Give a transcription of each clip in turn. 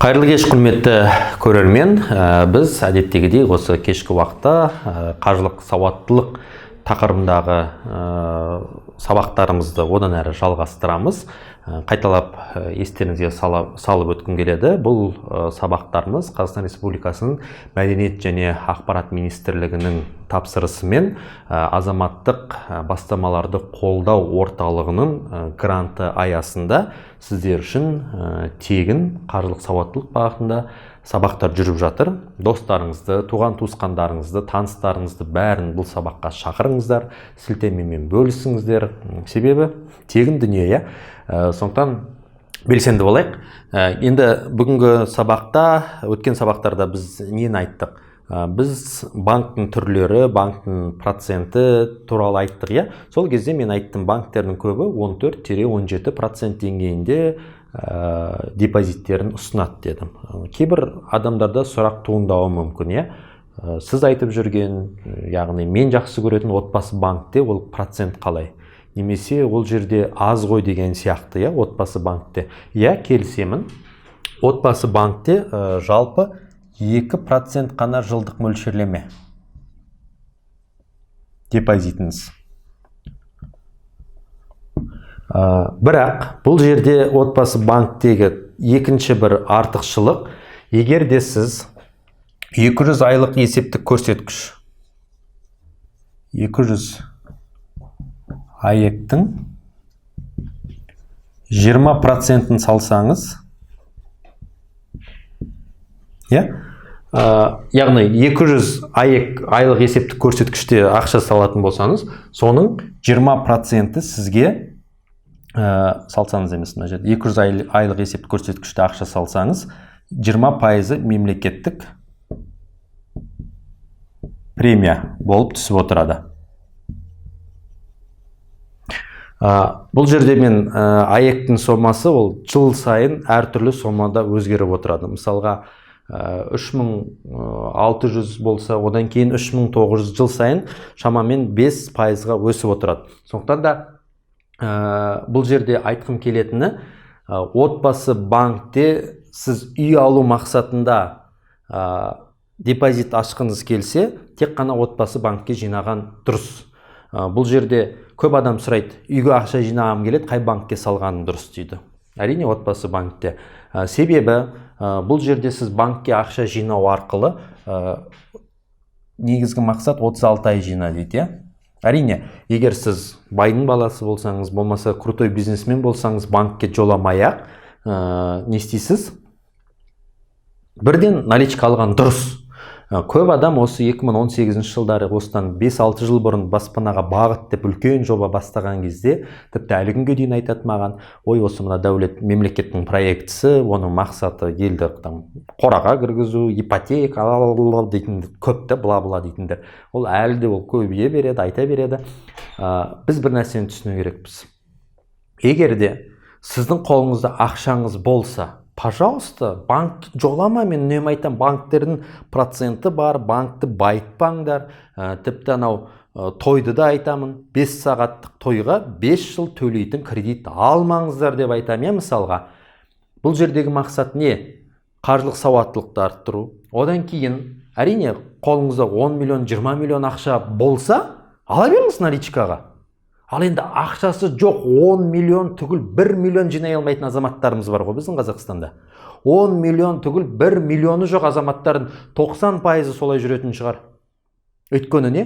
Қайырлы кеш, құрметті көрермен. Біз әдеттегідей осы кешкі уақытта қаржылық сауаттылық тақырыбындағы сабақтарымызды одан әрі жалғастырамыз. Қайталап естеріңізге салып өткім келеді. Бұл сабақтарымыз Қазақстан Республикасының Мәдениет және ақпарат министрлігінің тапсырысымен азаматтық бастамаларды қолдау орталығының гранты аясында сіздер үшін тегін қаржылық сауаттылық бағытында сабақтар жүріп жатыр. Достарыңызды, туған туысқандарыңызды, таныстарыңызды бәрін бұл сабаққа шақырыңыздар, сілтемемен бөлісіңіздер. Себебі тегін дүние, сондықтан белсенді болайық. Енді бүгінгі сабақта, өткен сабақтарда біз нені айттық? Біз банктің түрлері, банктің проценті туралы айттық. Сол кезде мен айттым, банктердің көбі 14-17% деңгейінде депозиттерін ұсынады дедім. Кейбір адамдарда сұрақ туындауы мүмкін. Сіз айтып жүрген, яғни мен жақсы көретін отбасы банкте ол процент қалай? Немесе ол жерде аз ғой деген сияқты, отбасы банкте. Келісемін. Отбасы банкте жалпы 2% қана жылдық мөлшерлеме депозитіңіз. Бірақ бұл жерде отбасы банктегі екінші бір артықшылық, егер де сіз 200 айлық есептік көрсеткіш 200 АЕК-тің 20%-ін салсаңыз, яғни 200 айлық есептік көрсеткіште ақша салатын болсаңыз, соның 20%-і сізге салсаңыз емес, 200 айлық есептік көрсеткіште ақша салсаңыз, 20% мемлекеттік премия болып түсіп отырады. Бұл жерде мен АЕК-тің сомасы ол жыл сайын әртүрлі сомада өзгеріп отырады. Мысалға 3600 болса, одан кейін 3900 жыл сайын шамамен 5%-ға өсіп отырады. Сондықтан да бұл жерде айтқым келетіні, отбасы банкте сіз үй алу мақсатында депозит ашқыңыз келсе, тек қана отбасы банкке жинаған дұрыс. Бұл жерде көп адам сұрайды, үйге ақша жинағым келеді, қай банкке салғаным дұрыс дейді. Әрине отбасы банкте. Себебі бұл жерде сіз банкке ақша жинау арқылы негізгі мақсат 36 ай жина дейді. Әрине, егер сіз байдың баласы болсаңыз, болмаса крутой бизнесмен болсаңыз, банкке жоламай-ақ не істейсіз? Бірден наличка алған дұрыс. Көп адам осы 2018 жылдары осыдан 5-6 жыл бұрын баспанаға бағыт деп үлкен жоба бастаған кезде, тіпті әлі күнге дейін айтады маған, ой, осы мына дәулет мемлекеттің проектісі, оның мақсаты елді қораға кіргізу, ипотека дейтіндер, көпті бла-бла дейтіндер. Ол әлі де ол көбейе береді, айта береді. Біз бір нәрсені түсіну керекпіз. Егер де сіздің қолыңызда ақшаңыз болса, пожалуйста, банк жолама, мен үнемі айтам, банктердің проценті бар, банкты байытпаңдар. Тіпті анау тойды да айтамын, 5 сағаттық тойға 5 жыл төлейтін кредит алмаңыздар деп айтам. Мысалға, бұл жердегі мақсат не? Қаржылық сауаттылықты арттыру. Одан кейін, әрине, қолыңызда 10 миллион, 20 миллион ақша болса, ала беріңіз наличкаға. Ал енді ақшасы жоқ 10 миллион түгіл 1 миллион жинай алмайтын азаматтарымыз бар ғой біздің Қазақстанда. 10 миллион түгіл 1 миллионы жоқ азаматтардың 90% солай жүретін шығар. Өйткені не?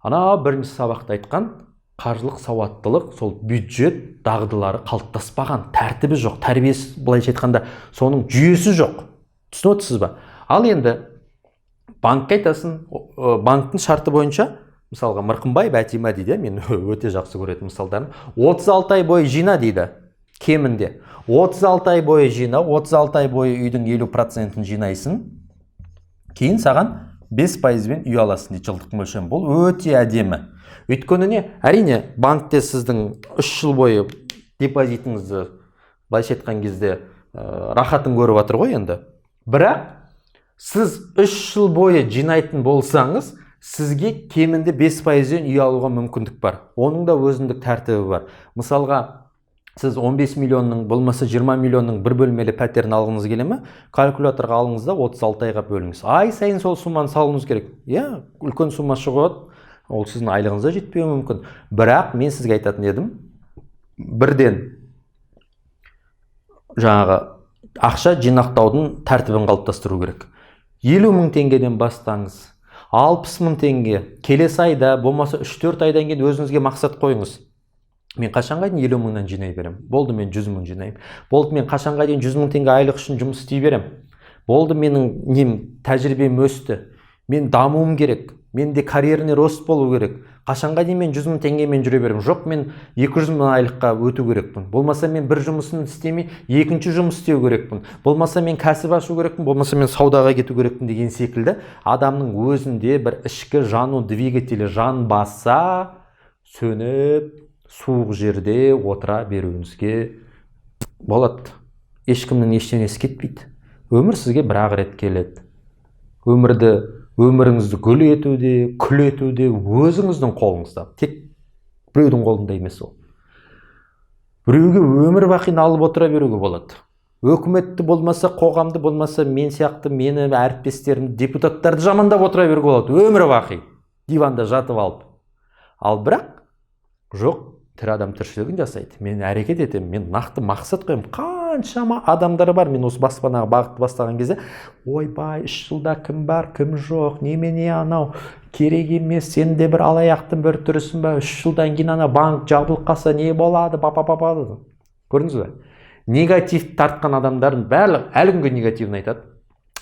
Ана бірінші сабақта айтқан қаржылық сауаттылық, сол бюджет дағдылары қалыптаспаған, тәртібі жоқ, тәрбиесі, былайша айтқанда, соның жүйесі жоқ. Түсініп отырсыз ба? Ал енді банкқа айтасың, банктың шарты бойынша, мысалға, Мырқымбай Бәтима дейді, мен өте жақсы көретін мысалдарын, 36 ай бойы жина дейді, кемінде. 36 ай бойы жина, 36 ай бойы үйдің 50%-ін жинайсың, кейін саған 5%-бен үй аласың дейді, жылдық мөлшем. Бұл өте әдемі. Өйткені не? Әрине, банкте сіздің 3 жыл бойы депозитіңізді, былайша айтқан кезде, рахатын көріп жатыр ғой енді. Бірақ, сіз 3 жыл бойы жинайтын болсаңыз, сізге кемінде 5%-ден үй алуға мүмкіндік бар. Оның да өзіндік тәртібі бар. Мысалға, сіз 15 миллионның болмаса 20 миллионның бір бөлмелі пәтерін алғыңыз келе ме, калькуляторға алыңыз да 36 айға бөліңіз. Ай сайын сол сумманы салуыңыз керек. Иә, үлкен сумма шығады, ол сіздің айлығыңызға жетпеуі мүмкін. Бірақ мен сізге айтатын едім, бірден жаңағы ақша жинақтаудың тәртібін қалыптастыру керек. 50 мың теңгеден бастаңыз, 60 мың теңге, келесі айда, болмаса 3-4 айдан кейін өзіңізге мақсат қойыңыз. Мен қашанға дейін 50 мыңнан жинай берем? Болды, мен 100 мың жинаймын. Болды, мен қашанға дейін 100 мың теңге айлық үшін жұмыс істей берем? Болды, менің тәжірибем өсті. Мен дамуым керек. Менде карьерный рост болу керек. Қашанға дейін мен 100 мың теңгемен жүре берем? Жоқ, мен 200 мың айлыққа өту керекпін. Болмаса мен бір жұмысын істемей, екінші жұмыс істеу керекпін. Болмаса мен кәсіп ашу керекпін, болмаса мен саудаға кету керекпін деген секілді адамның өзінде бір ішкі жану двигателі жанбаса, сөніп, суық жерде отыра беруіңізге болады. Ешкімнің ештеңесі кетпейді. Өмір сізге бір-ақ рет келеді. Өміріңізді гүл етуде, күл етуде өзіңіздің қолыңызда. Тек біреудің қолында емес ол. Біреуге өмір бақи алып отыра беруге болады. Өкіметті болмаса, қоғамды болмаса, мен сияқты мені, әріптестерімді, депутаттарды жамандап отыра беруге болады. Өмір бақи диванда жатып алып. Ал бірақ жоқ, тірі адам тіршілігін жасайды. Мен әрекет етемін, мен нақты мақсат қоямын. Қаншама адамдар бар. Мен осы баспанаға бағытты бастаған кезде, ойбай, 3 жылда кім бар, кім жоқ, немене анау, керек емес, сен де бір алаяқтың бір түрісің ба, 3 жылдан кейін ана банк жабылып қалса не болады, деді. Көрдіңіз бе? Негатив тартқан адамдардың барлығы әлі күнге негативін айтады.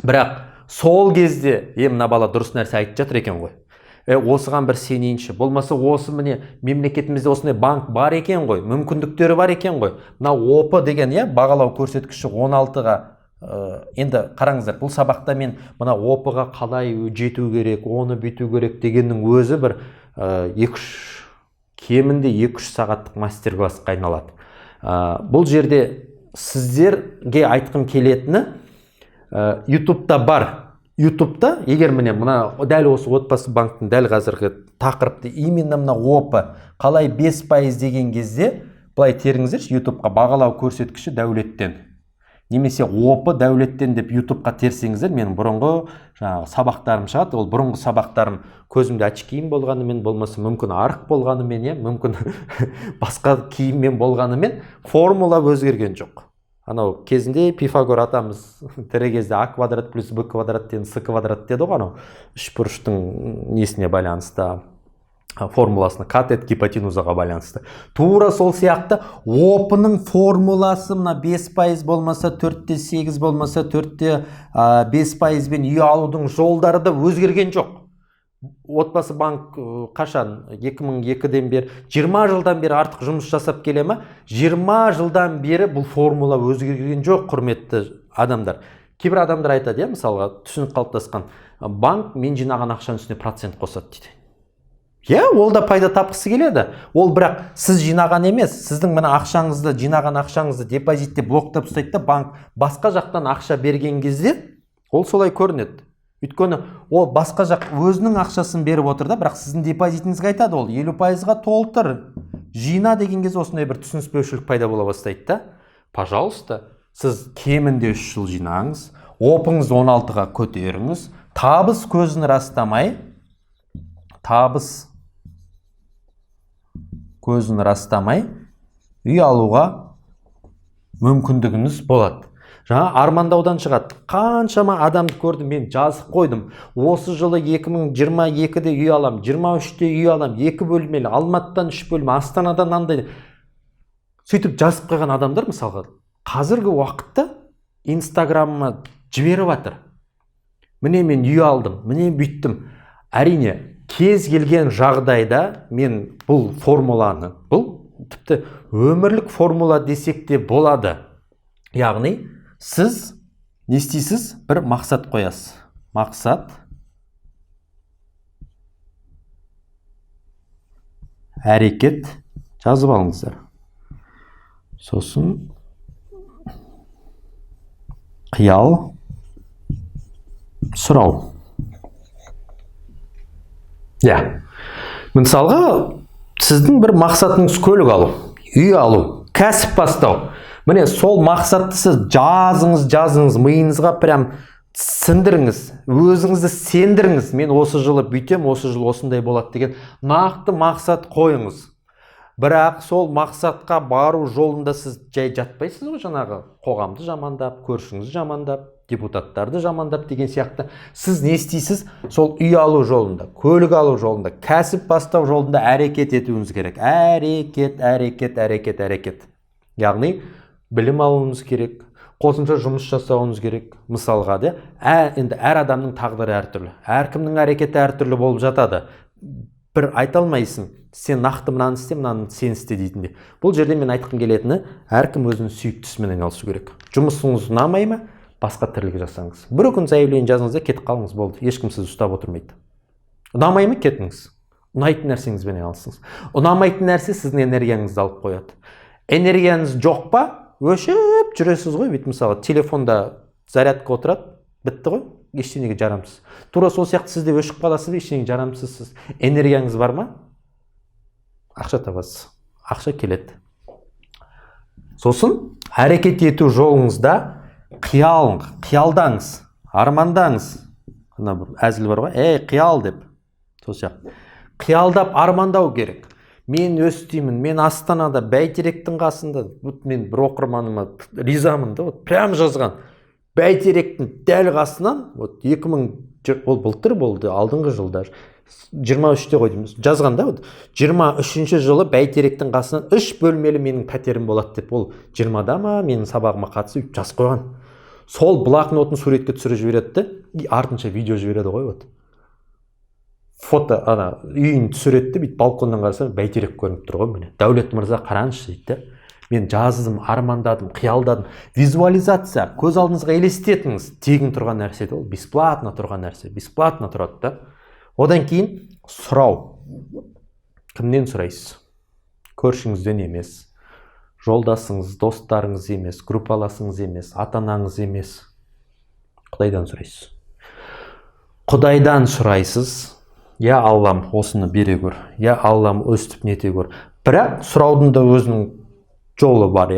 Бірақ сол кезде, мына бала дұрыс нәрсе айтып жатыр екен ғой. Осыған бір сенейінші. Болмаса осы міне мемлекетімізде осындай банк бар екен ғой, мүмкіндіктері бар екен ғой. Мына ОП деген, бағалау көрсеткіші 16-ға, енді қараңыздар, бұл сабақта мен мына ОП-ға қалай жету керек, оны бүйту керек дегеннің өзі бір кемінде 2-3 сағаттық мастер-классқа айналады. Бұл жерде сіздерге айтқым келетіні, YouTube'да бар. YouTube'да, егер мына дәл осы отбасы банктың дәл қазіргі тақырыпты именно мына ОП қалай 5% деген кезде, былай теріңіздерші, YouTube'ға бағалау көрсеткіші дәулеттен. Немесе ОП дәулеттен деп YouTube'ға терсеңіздер, менің бұрынғы сабақтарым шығады. Ол бұрынғы сабақтарым көзімде очкиім болғанымен, болмаса мүмкін арық болғанымен, мүмкін басқа киіммен болғанымен формула өзгерген жоқ. Анау кезінде Пифагор атамыз тірі кезде А квадрат плюс Б квадрат ден С квадрат деді ғой, анау үшбұрыштың несіне байланысты, формуласына, катет гипотенузаға байланысты. Тура сол сияқты ОП-ның формуласы мына 5% болмаса 4-8 болмаса 4-5% бен үй алудың жолдары да өзгерген жоқ. Отбасы банк қашан 2002-ден бері 20 жылдан бері артық жұмыс жасап келе ме? 20 жылдан бері бұл формула өзгерген жоқ, құрметті адамдар. Кейбір адамдар айтады, мысалға түсінік қалыптасқан, банк мен жинаған ақшаның үстіне процент қосады дейді. Ол да пайда тапқысы келеді. Ол бірақ сіз жинаған емес, сіздің мына ақшаңызды, жинаған ақшаңызды депозитте блоктап ұстайды да, банк басқа жақтан ақша берген кезде ол солай көрінеді. Өйткені ол басқа жақ өзінің ақшасын беріп отыр да, бірақ сіздің депозитіңізге айтады, ол 50%-ға толтыр, жина деген кезде осындай бір түсініспеушілік пайда бола бастайды да. Пожалуйста, сіз кемінде 3 жыл жинаңыз, опыңыз 16-ға көтеріңіз, табыс көзін растамай, үй алуға мүмкіндігіңіз болады. Жаңа армандаудан шығады. Қаншама адамды көрдім, мен жазып қойдым. Осы жылы 2022-де үй алам, 23-те үй алам, 2 бөлмелі, Алматыдан 3 бөлме, Астанадан андай. Сөйтіп жазып қойған адамдар, мысалға, қазіргі уақытта Инстаграмыма жіберіп жатыр. Міне мен үй алдым, міне бүйттім. Әрине, кез келген жағдайда мен бұл формуланы, бұл тіпті өмірлік формула десек те болады. Яғни, сіз не істейсіз? Бір мақсат қоясыз. Мақсат, әрекет жазып алыңыздар. Сосын қиял, сұрау. Мысалға, сіздің бір мақсатыңыз көлік алу, үй алу, кәсіп бастау. Міне сол мақсатты сіз жазыңыз, миыңызға прям сіндіріңіз, өзіңізді сендіріңіз. Мен осы жылы бүйтем, осы жылы осындай болады деген нақты мақсат қойыңыз. Бірақ сол мақсатқа бару жолында сіз жай жатпайсыз ғой, жаңағы қоғамды жамандап, көршіңізді жамандап, депутаттарды жамандап деген сияқты. Сіз не істейсіз? Сол үй алу жолында, көлік алу жолында, кәсіп бастау жолында әрекет етуіңіз керек. Әрекет. Яғни білім алуыңыз керек, қосымша жұмыс жасауыңыз керек. Мысалға де, енді әр адамның тағдыры әртүрлі, әркімнің әрекеті әртүрлі болып жатады. Бір айта алмайсың, сен нақты мынаны істе, мынаны сен істе дейтінде. Бұл жерде мен айтқым келетіні, әркім өзінің сүйіктісімен айналысу керек. Жұмысыңыз ұнамай ма, басқа тірлік жасаңыз. Бір күн заявление жазыңыз да кетіп қалыңыз, болды. Ешкім сізді ұстап отырмайды. Ұнамай ма, кетіңіз. Ұнайтын нәрсеңізбен айналысыңыз. Ұнамайтын нәрсе сіздің энергияңызды алып қояды. Энергияңыз жоқ па, өшіп жүресіз ғой. Бүйтіп мысалы телефонда зарядка отырады, бітті ғой, ештеңеге жарамсыз. Тура сол сияқты сіз де өшіп қаласыз, ештеңеге жарамсызсыз. Энергияңыз бар ма? Ақша табасыз, ақша келеді. Сосын әрекет ету жолыңызда қиялдаңыз, армандаңыз. Мына бір әзіл бар ғой, қиял деп. Сол сияқты. Қиялдап армандау керек. Мен өстеймін, мен Астанада бәйтеректің қасында, мен бір оқырманыма ризамын да, прям жазған. Бәйтеректің дәл қасынан, 2000, ол былтыр болды, алдыңғы жылдар, 23-те ғой дейміз, жазған да, 23-ші жылы бәйтеректің қасынан 3 бөлмелі менің пәтерім болады деп, ол 20-да ма, менің сабағыма қатысып жазып қойған. Сол блокнотын суретке түсіріп жібереді, артынша видео жібереді ғой, фото, үйін түсіретті, бейт балконнан қарасам бәйтерек көрініп тұр ғой, міне. Дәулет мырза қараңызшы дейді. Мен жаздым, армандадым, қиялдадым. Визуализация, көз алдыңызға елестетіңіз. Тегін тұрған нәрсе, ол бесплатно тұрған нәрсе, бесплатно тұрады да. Одан кейін сұрау. Кімнен сұрайсыз? Көршіңізден емес, жолдасыңыз, достарыңыз емес, группаласыңыз емес, ата-анаңыз емес. Құдайдан сұрайсыз. Құдайдан сұрайсыз. Я Аллам, осыны бере көр. Я Аллам, өстіп нете көр. Бірақ сұраудың да өзінің жолы бар,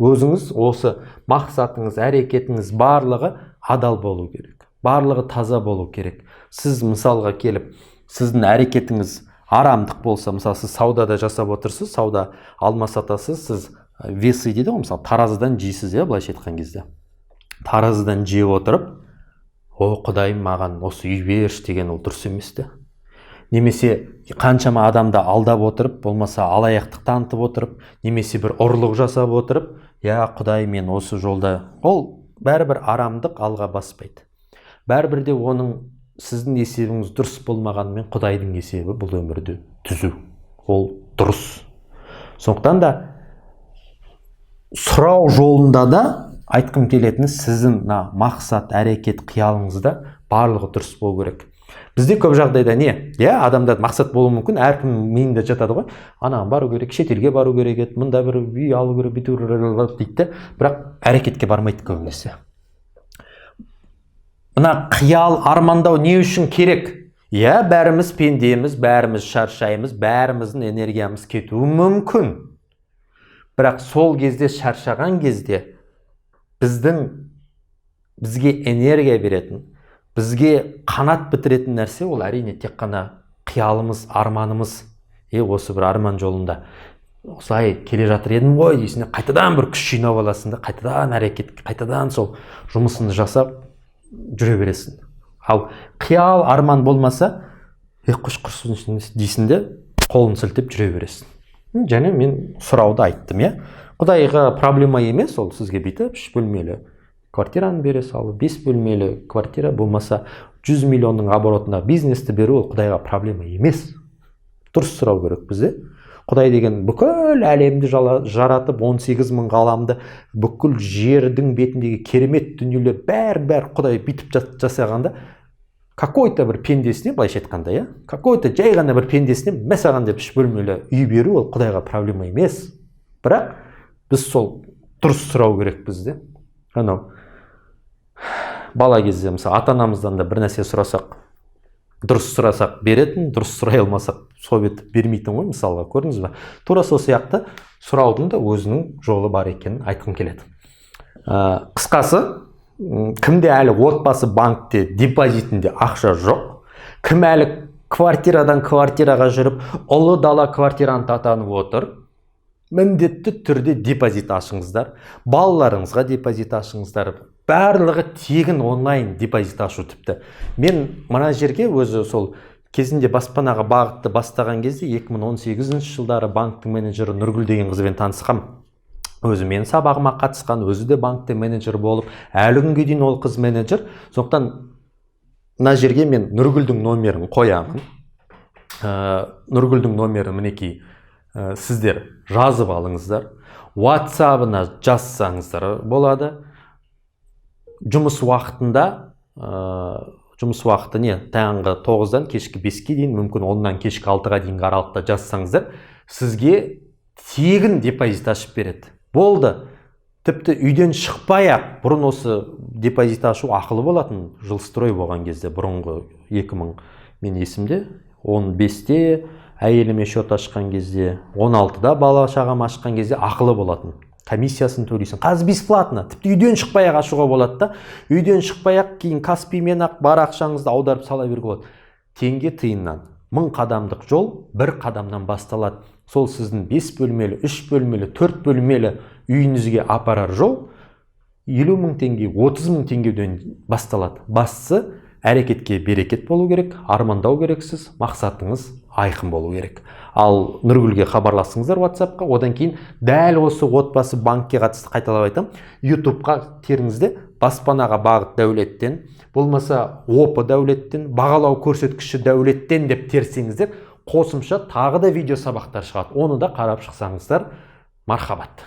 Өзіңіз осы мақсатыңыз, әрекетіңіз барлығы адал болу керек. Барлығы таза болу керек. Сіз мысалға келіп, сіздің әрекетіңіз арамдық болса, мысалы сіз саудада жасап отырсыз, сауда алма сатасыз, сіз весы дейді ғой, мысалы таразыдан жейсіз, былайша айтқан кезде. Таразыдан жеп отырып, Құдайым маған осы үй берші деген ол дұрыс емес те. Немесе қаншама адамды алдап отырып, болмаса алаяқтық танытып отырып, немесе бір ұрлық жасап отырып, Құдай мен осы жолда, ол бәрібір арамдық алға баспайды. Бәрібір де оның сіздің есебіңіз дұрыс болмағанымен Құдайдың есебі бұл өмірді түзу. Ол дұрыс. Сондықтан да сұрау жолында да айтқым келетіні сіздің мақсат, әрекет, қиялыңызда барлығы дұрыс болу керек. Бізде көп жағдайда не? Адамда мақсат болуы мүмкін, әркім миында жатады ғой. Анаған бару керек, шетелге бару керек еді, мында бір үй алу керек, дейді, бірақ әрекетке бармайды көбінесе. Мына қиял, армандау не үшін керек? Бәріміз пендеміз, бәріміз шаршаймыз, бәріміздің энергиямыз кетуі мүмкін. Бірақ сол кезде, шаршаған кезде бізге энергия беретін, бізге қанат бітіретін нәрсе ол әрине тек қана қиялымыз, арманымыз. Осы бір арман жолында осылай келе жатыр едім ғой дейсің, қайтадан бір күш жинап аласың да, қайтадан әрекет, қайтадан сол жұмысыңды жасап жүре бересің. Ал қиял, арман болмаса, қош құрсын дейсің де, қолын сілтеп жүре бересің. Және мен сұрауды айттым, Құдайға проблема емес, ол сізге бүйтіп 3 бөлмелі квартираны бере салу, 5 бөлмелі квартира болмаса 100 миллионның оборотына бизнесті беру, ол Құдайға проблема емес. Дұрыс сұрау керек бізде. Құдай деген бүкіл әлемді жаратып, 18 мың ғаламды, бүкіл жердің бетіндегі керемет дүниелер бәр Құдай бүйтіп жасағанда, какой-то бір пендесіне, былайша айтқанда, какой-то жай ғана бір пендесіне мәсаған деп 3 бөлмелі үй беру, ол Құдайға проблема емес. Бірақ біз сол дұрыс сұрау керек бізде. Бала кезде, мысалы, ата-анамыздан да бір нәрсе сұрасақ, дұрыс сұрасақ беретін, дұрыс сұрай алмасақ совет бермейтін ғой, мысалға, көрдіңіз бе? Тура сол сияқты сұраудың да өзінің жолы бар екенін айтқым келеді. Қысқасы, кімде әлі отбасы банкте депозитінде ақша жоқ, кім әлі квартирадан квартираға жүріп, ұлы дала квартирант атанып отыр, міндетті түрде депозит ашыңыздар, балаларыңызға депозит ашыңыздар. Барлығы тегін онлайн депозит ашу. Тіпті мен мына жерге өзі сол кезінде баспанаға бағытты бастаған кезде 2018 жылдары банктың менеджері Нұргүл деген қызбен танысқам. Өзі мен сабағыма қатысқан, өзі де банкте менеджер болып, әлі күнге дейін ол қыз менеджер. Сондықтан мына жерге мен Нұргүлдің номерін қоямын. Нұргүлдің номері мінекей, сіздер жазып алыңыздар. WhatsApp-ына жазсаңыздар болады. Жұмыс уақытында, жұмыс уақыты не? Таңғы 9-дан кешкі 5-ке дейін, мүмкін 10-нан кешкі 6-ға дейін аралықта жазсаңыздар, сізге тегін депозит ашып береді. Болды. Тіпті үйден шықпай-ақ, бұрын осы депозит ашу ақылы болатын. Жилстрой болған кезде, бұрынғы 2000, мен есімде, 15-те әйеліме счет ашқан кезде, 16-да бала шағам ашқан кезде ақылы болатын. Комиссиясын төлейсің. Қазір бесплатно. Тіпті үйден шықпай-ақ ашуға болады да. Үйден шықпай-ақ кейін Каспиймен ақ бар ақшаңызды аударып сала беруге болады. Теңге тиыннан 1000 қадамдық жол 1 қадамнан басталады. Сол сіздің 5 бөлмелі, 3 бөлмелі, 4 бөлмелі үйіңізге апарар жол 50 000 теңге, 30 000 теңгеден басталады. Бастысы әрекетке берекет болу керек, армандау керексіз, мақсатыңыз айқын болу керек. Ал Нұргүлге хабарласыңыздар WhatsApp-қа, одан кейін дәл осы отбасы банкке қатысты қайталап айтам, YouTube-қа теріңізде баспанаға бағыт дәулеттен, болмаса опы дәулеттен, бағалау көрсеткіші дәулеттен деп терсеңіздер, қосымша тағы да видео сабақтар шығады. Оны да қарап шықсаңыздар, мархабат.